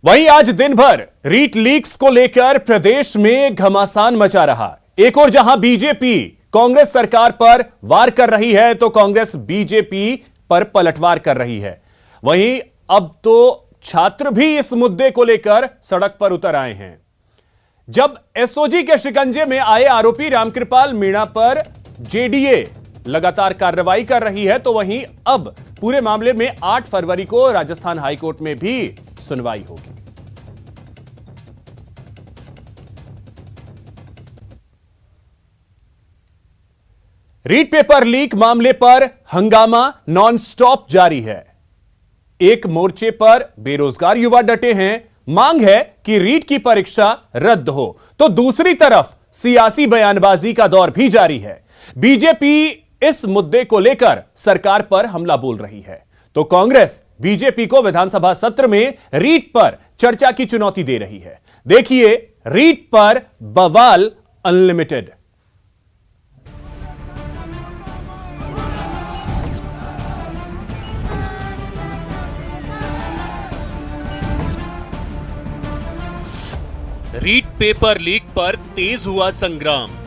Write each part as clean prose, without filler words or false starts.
वहीं आज दिन भर रीट लीक्स को लेकर प्रदेश में घमासान मचा रहा। एक और जहां बीजेपी कांग्रेस सरकार पर वार कर रही है तो कांग्रेस बीजेपी पर पलटवार कर रही है। वहीं अब तो छात्र भी इस मुद्दे को लेकर सड़क पर उतर आए हैं। जब एसओजी के शिकंजे में आए आरोपी रामकृपाल मीणा पर जेडीए लगातार कार्रवाई कर रही है तो वहीं अब पूरे मामले में 8 फरवरी को राजस्थान हाईकोर्ट में भी सुनवाई होगी। रीट पेपर लीक मामले पर हंगामा नॉनस्टॉप जारी है। एक मोर्चे पर बेरोजगार युवा डटे हैं, मांग है कि रीट की परीक्षा रद्द हो, तो दूसरी तरफ सियासी बयानबाजी का दौर भी जारी है। बीजेपी इस मुद्दे को लेकर सरकार पर हमला बोल रही है तो कांग्रेस बीजेपी को विधानसभा सत्र में रीट पर चर्चा की चुनौती दे रही है। देखिए रीट पर बवाल अनलिमिटेड। रीट पेपर लीक पर तेज हुआ संग्राम।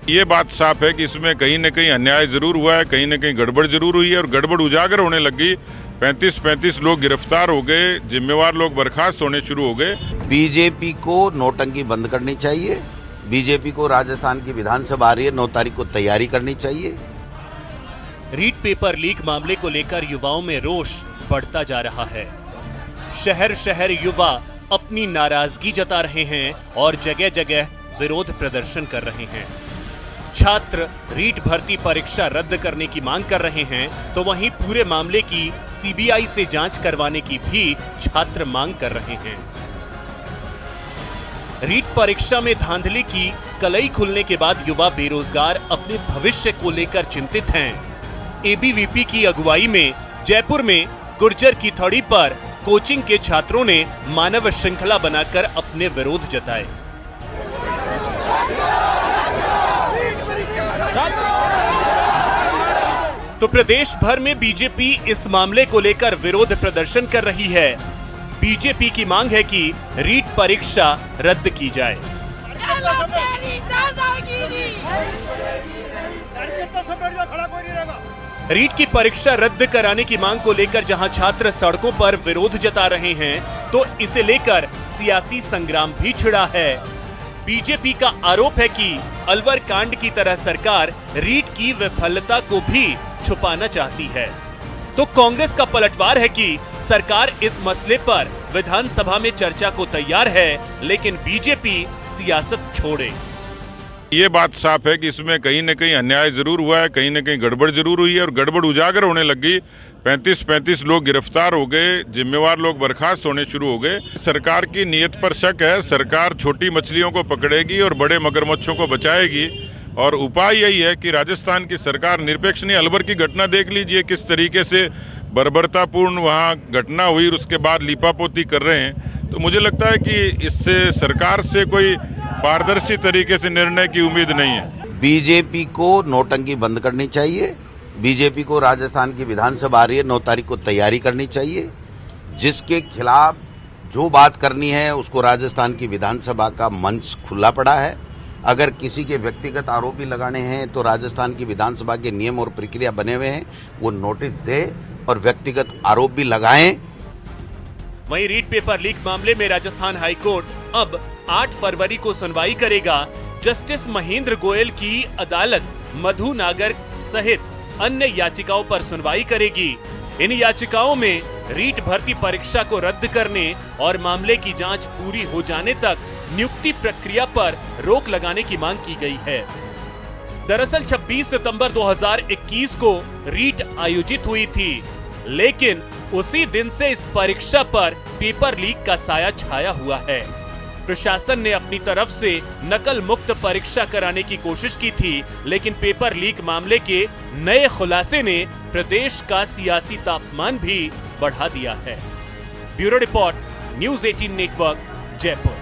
ये बात साफ है कि इसमें कहीं न कहीं अन्याय जरूर हुआ है, कहीं न कहीं गड़बड़ जरूर हुई है और गड़बड़ उजागर होने लगी। 35 लोग गिरफ्तार हो गए, जिम्मेवार लोग बर्खास्त होने शुरू हो गए। बीजेपी को नोटंकी बंद करनी चाहिए। बीजेपी को राजस्थान की विधानसभा आ रही है, 9 तारीख को तैयारी करनी चाहिए। रीट पेपर लीक मामले को लेकर युवाओं में रोष बढ़ता जा रहा है। शहर शहर युवा अपनी नाराजगी जता रहे हैं और जगह जगह विरोध प्रदर्शन कर रहे हैं। छात्र रीट भर्ती परीक्षा रद्द करने की मांग कर रहे हैं तो वहीं पूरे मामले की सीबीआई से जांच करवाने की भी छात्र मांग कर रहे हैं। रीट परीक्षा में धांधली की कलई खुलने के बाद युवा बेरोजगार अपने भविष्य को लेकर चिंतित हैं। एबीवीपी की अगुवाई में जयपुर में गुर्जर की थड़ी पर कोचिंग के छात्रों ने मानव श्रृंखला बनाकर अपने विरोध जताए। तो प्रदेश भर में बीजेपी इस मामले को लेकर विरोध प्रदर्शन कर रही है। बीजेपी की मांग है कि रीट परीक्षा रद्द की जाए। रीट की परीक्षा रद्द कराने की मांग को लेकर जहां छात्र सड़कों पर विरोध जता रहे हैं तो इसे लेकर सियासी संग्राम भी छिड़ा है। बीजेपी का आरोप है कि अलवर कांड की तरह सरकार रीट की विफलता को भी छुपाना चाहती है, तो कांग्रेस का पलटवार है कि सरकार इस मसले पर विधानसभा में चर्चा को तैयार है लेकिन बीजेपी सियासत छोड़े। ये बात साफ है कि इसमें कहीं न कहीं अन्याय जरूर हुआ है, कहीं न कहीं गड़बड़ जरूर हुई है और गड़बड़ उजागर होने लगी। 35 लोग गिरफ्तार हो गए, जिम्मेवार लोग बर्खास्त होने शुरू हो गए। सरकार की नीयत पर शक है। सरकार छोटी मछलियों को पकड़ेगी और बड़े मगरमच्छों को बचाएगी और उपाय यही है कि राजस्थान की सरकार निरपेक्ष नहीं। अलवर की घटना देख लीजिए, किस तरीके से बर्बरतापूर्ण वहाँ घटना हुई, उसके बाद लीपापोती कर रहे हैं। तो मुझे लगता है कि इससे सरकार से कोई पारदर्शी तरीके से निर्णय की उम्मीद नहीं है। बीजेपी को नोटंकी बंद करनी चाहिए। बीजेपी को राजस्थान की विधानसभा आ रही है, 9 तारीख को तैयारी करनी चाहिए। जिसके खिलाफ जो बात करनी है उसको राजस्थान की विधानसभा का मंच खुला पड़ा है। अगर किसी के व्यक्तिगत आरोप भी लगाने हैं तो राजस्थान की विधानसभा के नियम और प्रक्रिया बने हुए हैं, वो नोटिस दे और व्यक्तिगत आरोप भी लगाएं। वहीं रीट पेपर लीक मामले में राजस्थान हाईकोर्ट अब 8 फरवरी को सुनवाई करेगा। जस्टिस महेंद्र गोयल की अदालत मधु नागर सहित अन्य याचिकाओं पर सुनवाई करेगी। इन याचिकाओं में रीट भर्ती परीक्षा को रद्द करने और मामले की जांच पूरी हो जाने तक नियुक्ति प्रक्रिया पर रोक लगाने की मांग की गई है। दरअसल 26 सितंबर 2021 को रीट आयोजित हुई थी, लेकिन उसी दिन से इस परीक्षा पर पेपर लीक का साया छाया हुआ है। प्रशासन ने अपनी तरफ से नकल मुक्त परीक्षा कराने की कोशिश की थी, लेकिन पेपर लीक मामले के नए खुलासे ने प्रदेश का सियासी तापमान भी बढ़ा दिया है। Bureau report, news 18 network, Jaipur.